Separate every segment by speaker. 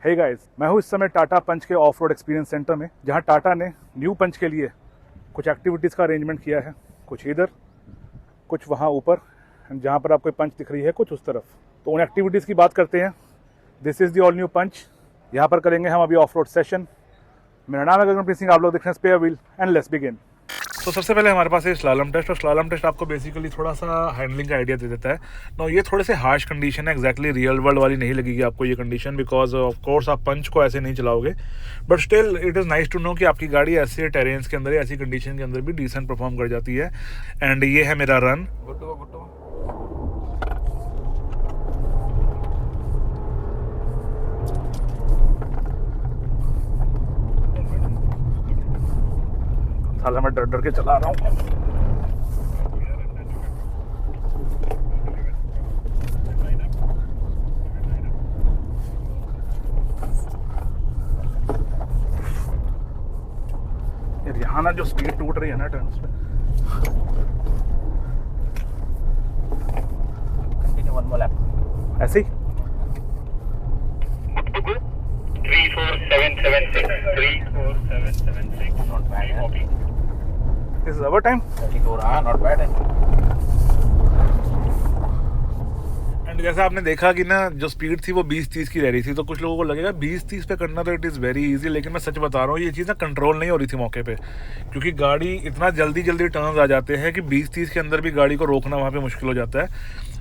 Speaker 1: Hey guys, मैं हूँ इस समय टाटा पंच के ऑफ रोड एक्सपीरियंस सेंटर में, जहाँ टाटा ने न्यू पंच के लिए कुछ एक्टिविटीज़ का अरेंजमेंट किया है। कुछ इधर, कुछ वहाँ ऊपर, जहाँ पर आपको पंच दिख रही है, कुछ उस तरफ। तो उन एक्टिविटीज़ की बात करते हैं। This is the all new Punch. यहाँ पर करेंगे हम अभी ऑफ रोड सेशन। मेरा नाम है गगनप्रीत सिंह, आप लोग देख रहे हैं spare wheel and let's begin. तो सबसे पहले हमारे पास है स्लालम टेस्ट, और स्लालम टेस्ट आपको बेसिकली थोड़ा सा हैंडलिंग का आइडिया दे देता है। नो, ये थोड़े से हार्श कंडीशन है, एक्जैक्टली रियल वर्ल्ड वाली नहीं लगेगी आपको ये कंडीशन, बिकॉज ऑफ कोर्स आप पंच को ऐसे नहीं चलाओगे। But still it is nice to know कि आपकी गाड़ी ऐसे टेरेन्स के अंदर, ऐसी कंडीशन के अंदर भी डिसेंट परफॉर्म कर जाती है। एंड ये है मेरा रन। साला मैं डर डर के चला रहा हूँ। यार यहाँ ना जो स्पीड टूट रही है ना टर्न्स पे।
Speaker 2: Continue one more lap.
Speaker 1: ऐसे ही
Speaker 3: 34776
Speaker 2: not bad.
Speaker 1: This is our time.
Speaker 2: 34, हाँ नॉट बैड है।
Speaker 1: एंड जैसे आपने देखा कि ना जो स्पीड थी वो 20-30 की रह रही थी, तो कुछ लोगों को लगेगा 20-30 पे करना तो इट इज़ वेरी इजी, लेकिन मैं सच बता रहा हूँ ये चीज़ ना कंट्रोल नहीं हो रही थी मौके पे, क्योंकि गाड़ी इतना जल्दी टर्न्स आ जाते हैं कि 20-30 के अंदर भी गाड़ी को रोकना वहाँ पे मुश्किल हो जाता है।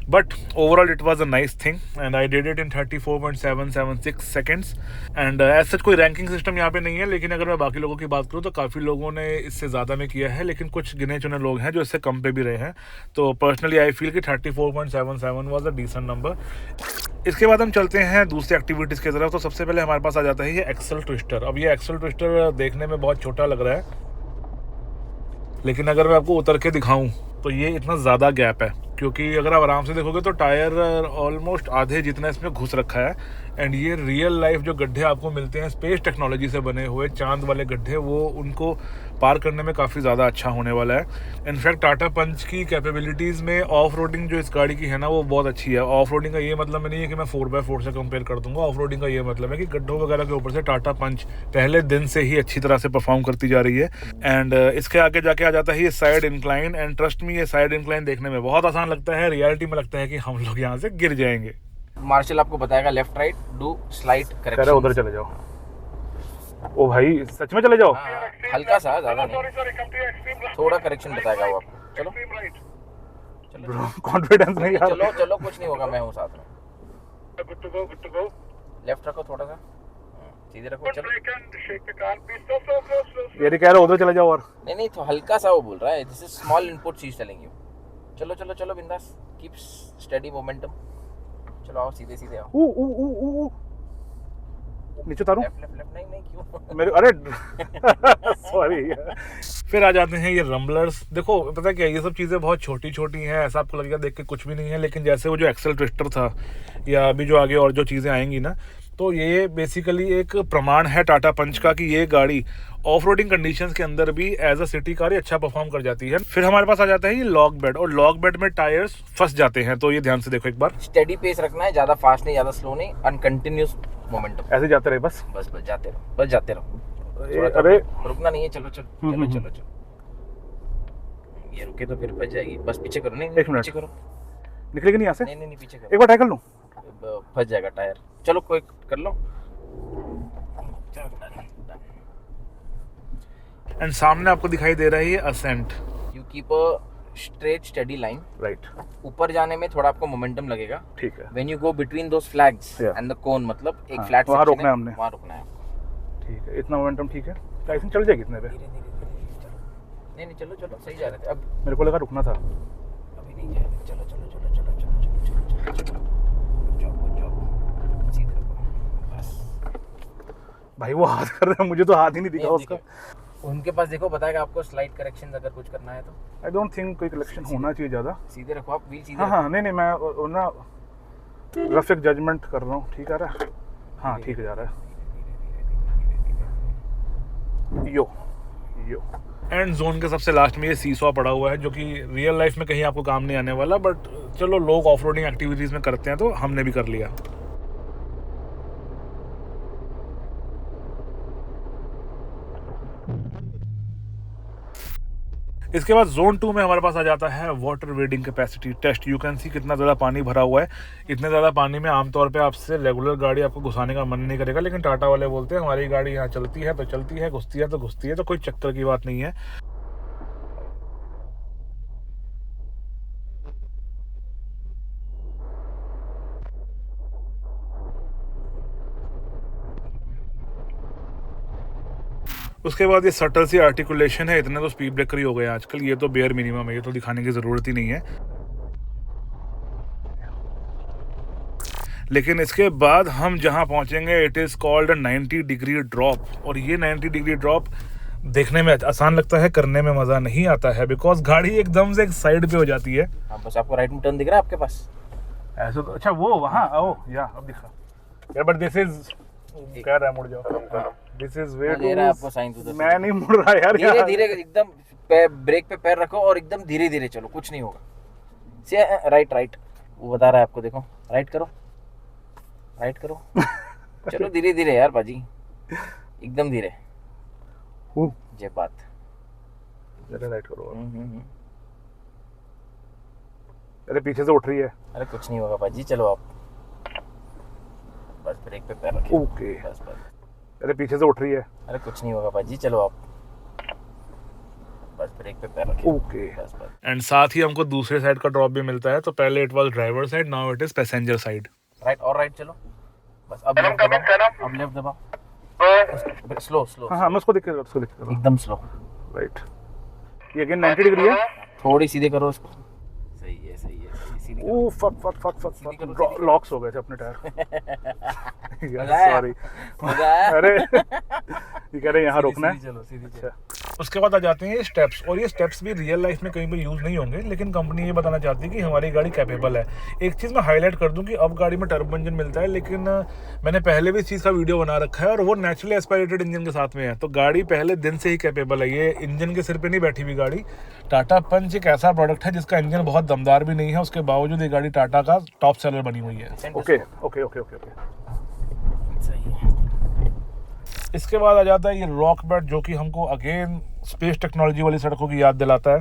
Speaker 1: But overall it was a nice thing and I did it in 34.776 seconds. And as such कोई रैंकिंग सिस्टम यहाँ पे नहीं है, लेकिन अगर मैं बाकी लोगों की बात करूँ तो काफ़ी लोगों ने इससे ज़्यादा में किया है, लेकिन कुछ गिने चुने लोग हैं जो इससे कम पे भी रहे हैं। तो पर्सनली आई फील कि 34.77 वॉज अ डिसेंट नंबर। इसके बाद हम चलते हैं दूसरी एक्टिविटीज़ की तरफ। तो सबसे पहले हमारे पास आ जाता है ये एक्सल ट्विस्टर। अब ये एक्सल ट्विस्टर देखने में बहुत छोटा लग रहा है, लेकिन अगर मैं आपको उतर के दिखाऊं तो ये इतना ज़्यादा गैप है, क्योंकि अगर आप आराम से देखोगे तो टायर ऑलमोस्ट आधे जितना इसमें घुस रखा है। एंड ये रियल लाइफ जो गड्ढे आपको मिलते हैं स्पेस टेक्नोलॉजी से बने हुए चांद वाले गड्ढे, वो उनको पार करने में काफ़ी ज़्यादा अच्छा होने वाला है। इनफैक्ट टाटा पंच की कैपेबिलिटीज़ में ऑफ रोडिंग जो इस गाड़ी की है ना वो बहुत अच्छी है। ऑफ रोडिंग का ये मतलब नहीं है कि मैं 4x4 से कंपेयर कर दूंगा। ऑफ रोडिंग का ये मतलब है कि गड्ढों वगैरह के ऊपर से टाटा पंच पहले दिन से ही अच्छी तरह से परफॉर्म करती जा रही है। एंड इसके आगे जाके आ जाता है ये side incline. And trust me, ये साइड इंक्लाइन देखने में बहुत आसान लगता है, रियलिटी में लगता है कि हम लोग यहाँ से गिर जाएंगे।
Speaker 2: मार्शल आपको बताएगा left right do slide correction.
Speaker 1: उधर चले जाओ। ओ भाई सच में चले जाओ।
Speaker 2: हल्का सा, ज्यादा नहीं, थोड़ा करेक्शन बताएगा वो आपको। चलो चलो,
Speaker 1: कॉन्फिडेंस नहीं यार।
Speaker 2: चलो चलो, कुछ नहीं होगा, मैं हूँ साथ में।
Speaker 3: Good to go.
Speaker 2: लेफ्ट रखो थोड़ा सा, सीधे रखो। चलो,
Speaker 3: Brake and shake the car, please. Slow.
Speaker 1: ये कह रहा उधर चले जाओ। और
Speaker 2: नहीं तो हल्का सा वो बोल रहा है, this is small input she is telling you. चलो चलो चलो बिंदास, कीप स्टेडी मोमेंटम। चलो आओ, सीधे सीधे आओ।
Speaker 1: ऊ नीचे उतारूं?
Speaker 2: लेफ्ट नहीं क्यों
Speaker 1: मेरे, अरे सॉरी। फिर आ जाते हैं ये रम्बलर्स। देखो पता क्या, ये सब चीज़ें बहुत छोटी छोटी हैं, ऐसा आपको लगेगा देख के कुछ भी नहीं है, लेकिन जैसे वो जो एक्सल ट्विस्टर था या अभी जो आगे और जो चीज़ें आएंगी ना, तो ये बेसिकली एक प्रमाण है टाटा पंच का कि ये गाड़ी ऑफ रोडिंग कंडीशंस के अंदर भी एज अ सिटी कार अच्छा परफॉर्म कर जाती है। फिर हमारे पास आ जाता है ये लॉक बेड, और लॉक बेड में टायर्स फंस जाते हैं, तो ये ध्यान से देखो एक बार।
Speaker 2: स्टेडी पेस रखना है, ज्यादा फास्ट नहीं ज्यादा स्लो नहीं, अनकंटिन्यूअस मोमेंटम।
Speaker 1: ऐसे जाते रहे बस
Speaker 2: जाते रहो।
Speaker 1: अरे
Speaker 2: रुकना नहीं है। चलो चलो। ये रुके तो फिर बच जाएगी, बस पीछे करो। नहीं
Speaker 1: एक मिनट,
Speaker 2: पीछे करो।
Speaker 1: निकलेगी नहीं यहाँ से?
Speaker 2: नहीं पीछे करो,
Speaker 1: एक बार ट्राई कर लूँ?
Speaker 2: फंस जाएगा टायर। चलो कोई कर लो।
Speaker 1: एंड सामने आपको दिखाई दे रहा है ये ascent.
Speaker 2: You keep a straight steady line.
Speaker 1: Right.
Speaker 2: ऊपर जाने में थोड़ा आपको मोमेंटम लगेगा।
Speaker 1: ठीक है।
Speaker 2: When you go between those flags and the cone, मतलब एक फ्लैट
Speaker 1: वहाँ रोकना है हमने।
Speaker 2: वहाँ रुकना है।
Speaker 1: ठीक है, इतना मोमेंटम ठीक है। लाइसेंस चल जाएगी इतने पे?
Speaker 2: नहीं चलो सही जा रहे थे। अब
Speaker 1: मेरे को लगा रुकना था।
Speaker 2: अभी नहीं जाएगा। चलो सीधे रखो बस।
Speaker 1: भाई वो हाथ कर रहा है, मुझे तो हाथ ही नहीं दिखा उसका।
Speaker 2: उनके पास देखो, बताएगा आपको स्लाइड करेक्शन अगर कुछ करना है तो।
Speaker 1: आई डोंट थिंक कोई कलेक्शन होना चाहिए ज़्यादा।
Speaker 2: सीधे रखो आप, व्हील सीधे।
Speaker 1: हाँ नहीं मैं ना रफ एक जजमेंट कर रहा हूँ। ठीक आ रहा है? हाँ ठीक जा रहा है। यो एंड जोन के सबसे लास्ट में ये सीसॉ पड़ा हुआ है, जो कि रियल लाइफ में कहीं आपको काम नहीं आने वाला, बट चलो लोग ऑफ रोडिंग एक्टिविटीज़ में करते हैं तो हमने भी कर लिया। इसके बाद जोन 2 में हमारे पास आ जाता है water wading capacity test. You can see कितना ज़्यादा पानी भरा हुआ है। इतने ज़्यादा पानी में आमतौर पे आपसे रेगुलर गाड़ी आपको घुसाने का मन नहीं करेगा, लेकिन टाटा वाले बोलते हैं हमारी गाड़ी यहाँ चलती है तो चलती है, घुसती है तो घुसती है, तो कोई चक्कर की बात नहीं है। उसके बाद ये सटल सी आर्टिकुलेशन है। इतने तो स्पीड ब्रेकर ही हो गए आजकल, ये तो बेयर मिनिमम है, ये तो दिखाने की ज़रूरत ही नहीं है। लेकिन इसके बाद हम जहां पहुंचेंगे it is called 90 degree drop. और ये 90 डिग्री ड्रॉप देखने में आसान लगता है, करने में मज़ा नहीं आता है, बिकॉज गाड़ी एकदम से एक साइड पे हो जाती है।
Speaker 2: हाँ, बस आपको राइट में टर्न दिख रहा है आपके पास?
Speaker 1: ऐसे तो अच्छा वो वहाँ ओ या अब दिखा यार, बट दिस इज कह रहा है मुड़ जाओ, दिस इज वे
Speaker 2: दे रहा है आपको साइन टू द
Speaker 1: मैं नहीं मुड़ रहा यार।
Speaker 2: धीरे धीरे एकदम ब्रेक पे पैर रखो और एकदम धीरे धीरे चलो, कुछ नहीं होगा। से राइट राइट वो बता रहा है आपको, देखो राइट करो, राइट करो। चलो धीरे धीरे यार बाजी, एकदम धीरे। ये बात
Speaker 1: जरा राइट करो। अरे पीछे से उठ रही है।
Speaker 2: अरे कुछ नहीं होगा बाजी, चलो आप बस ब्रेक पे पैर रखिए।
Speaker 1: ओके
Speaker 2: बस बस।
Speaker 1: अरे पीछे से उठ रही है।
Speaker 2: अरे कुछ नहीं होगा बाजी, चलो आप बस ब्रेक पे पैर रखिए।
Speaker 1: ओके
Speaker 2: बस बस।
Speaker 1: एंड साथ ही हमको दूसरे साइड का ड्रॉप भी मिलता है। तो पहले it was driver side, now it is passenger side.
Speaker 2: Right और राइट चलो बस। अब लेफ्ट दबाओ, अब लेफ्ट दबाओ। Slow slow.
Speaker 1: हाँ मैं उसको दिख रहा हूँ
Speaker 2: एकदम स्लो।
Speaker 1: राइट। ये अगेन 90 डिग्री है।
Speaker 2: थोड़ी सीधे करो उसको। सही है सही है, सीधी करो।
Speaker 1: ओ फक लॉक्स हो गए थे अपने टायर।
Speaker 2: मजा आया?
Speaker 1: सॉरी
Speaker 2: मजा आया?
Speaker 1: अरे ये कह रहे हैं यहाँ रोकना है।
Speaker 2: चलो सीधी चलो।
Speaker 1: अच्छा, उसके बाद आ जाते हैं ये स्टेप्स। और ये स्टेप्स भी रियल लाइफ में कहीं पे यूज़ नहीं होंगे, लेकिन कंपनी ये बताना चाहती है कि हमारी गाड़ी कैपेबल है। एक चीज़ मैं हाईलाइट कर दूं कि अब गाड़ी में टर्बो इंजन मिलता है, लेकिन मैंने पहले भी इस चीज़ का वीडियो बना रखा है और वो नेचुरली एस्पायरेटेड इंजन के साथ में है। तो गाड़ी पहले दिन से ही कैपेबल है, ये इंजन के सिर पे नहीं बैठी हुई गाड़ी। टाटा पंच एक ऐसा प्रोडक्ट है जिसका इंजन बहुत दमदार भी नहीं है, उसके बावजूद ये गाड़ी टाटा का टॉप सेलर बनी हुई है। ओके ओके ओके ओके
Speaker 2: सही है।
Speaker 1: इसके बाद आ जाता है ये रॉक बेड, जो कि हमको अगेन स्पेस टेक्नोलॉजी वाली सड़कों की याद दिलाता है।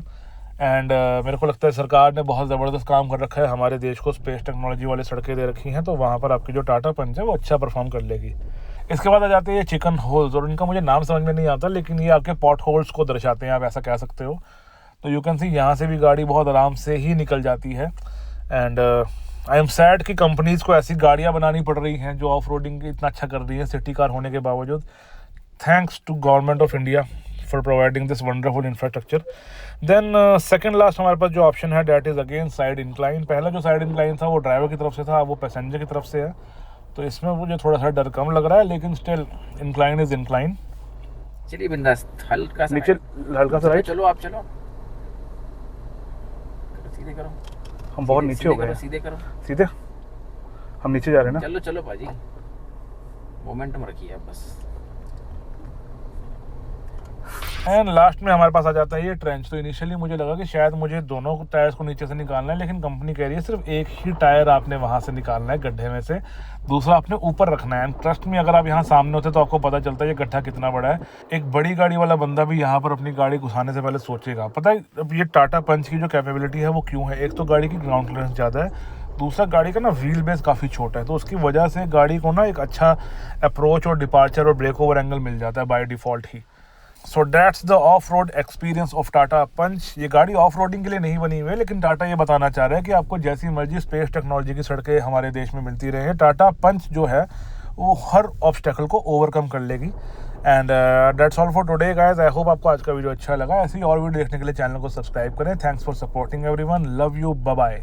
Speaker 1: एंड मेरे को लगता है सरकार ने बहुत ज़बरदस्त काम कर रखा है, हमारे देश को स्पेस टेक्नोलॉजी वाली सड़कें दे रखी हैं, तो वहाँ पर आपकी जो टाटा पंच है वो अच्छा परफॉर्म कर लेगी। इसके बाद आ जाते हैं ये चिकन होल्स, और इनका मुझे नाम समझ में नहीं आता, लेकिन ये आपके पॉट होल्स को दर्शाते हैं, आप ऐसा कह सकते हो। तो यू कैन सी यहाँ से भी गाड़ी बहुत आराम से ही निकल जाती है। एंड आई एम सैड कि कंपनीज़ को ऐसी गाड़ियाँ बनानी पड़ रही हैं जो ऑफ रोडिंग इतना अच्छा कर रही हैं सिटी कार होने के बावजूद। Thanks to government of India for providing this wonderful infrastructure. Then second last हमारे पास जो ऑप्शन है that is again side incline. पहला जो साइड इंक्लाइन था वो ड्राइवर की तरफ से था, वो पैसेंजर की तरफ से है, तो इसमें मुझे थोड़ा सा डर कम लग रहा है, लेकिन स्टिल इंक्लाइन इज इंक्लाइन।
Speaker 2: चलिए बिंदास, हल्का सा
Speaker 1: नीचे हल्का सा राइट।
Speaker 2: चलो आप चलो, सीधे करो।
Speaker 1: हम बहुत नीचे हो गए।
Speaker 2: सीधे करो,
Speaker 1: सीधे हम नीचे जा रहे हैं ना।
Speaker 2: चलो चलो बाजी, मोमेंटम रखिए आप बस।
Speaker 1: एंड लास्ट में हमारे पास आ जाता है ये ट्रेंच। तो इनिशियली मुझे लगा कि शायद मुझे दोनों टायर्स को नीचे से निकालना है, लेकिन कंपनी कह रही है सिर्फ एक ही टायर आपने वहाँ से निकालना है गड्ढे में से, दूसरा आपने ऊपर रखना है। एंड ट्रस्ट में अगर आप यहाँ सामने होते तो आपको पता चलता है ये गड्ढा कितना बड़ा है। एक बड़ी गाड़ी वाला बंदा भी यहाँ पर अपनी गाड़ी घुसाने से पहले सोचेगा। पता है अब ये टाटा पंच की जो कैपेबिलिटी है वो क्यों है? एक तो गाड़ी की ग्राउंड क्लियरेंस ज़्यादा है, दूसरा गाड़ी का ना व्हील बेस काफ़ी छोटा है, तो उसकी वजह से गाड़ी को ना एक अच्छा अप्रोच और डिपार्चर और ब्रेक ओवर एंगल मिल जाता है बाय डिफ़ॉल्ट ही। So that's the off road experience of Tata Punch. ये गाड़ी ऑफ रोडिंग के लिए नहीं बनी हुई है, लेकिन टाटा ये बताना चाह रहा है कि आपको जैसी मर्जी स्पेस टेक्नोलॉजी की सड़कें हमारे देश में मिलती रहे, टाटा पंच जो है वो हर ऑब्स्टेकल को ओवरकम कर लेगी। And that's all for today guys. I hope आपको आज का वीडियो अच्छा लगा। ऐसी और वीडियो देखने के लिए चैनल को सब्सक्राइब करें। Thanks for supporting everyone, love you, bye bye.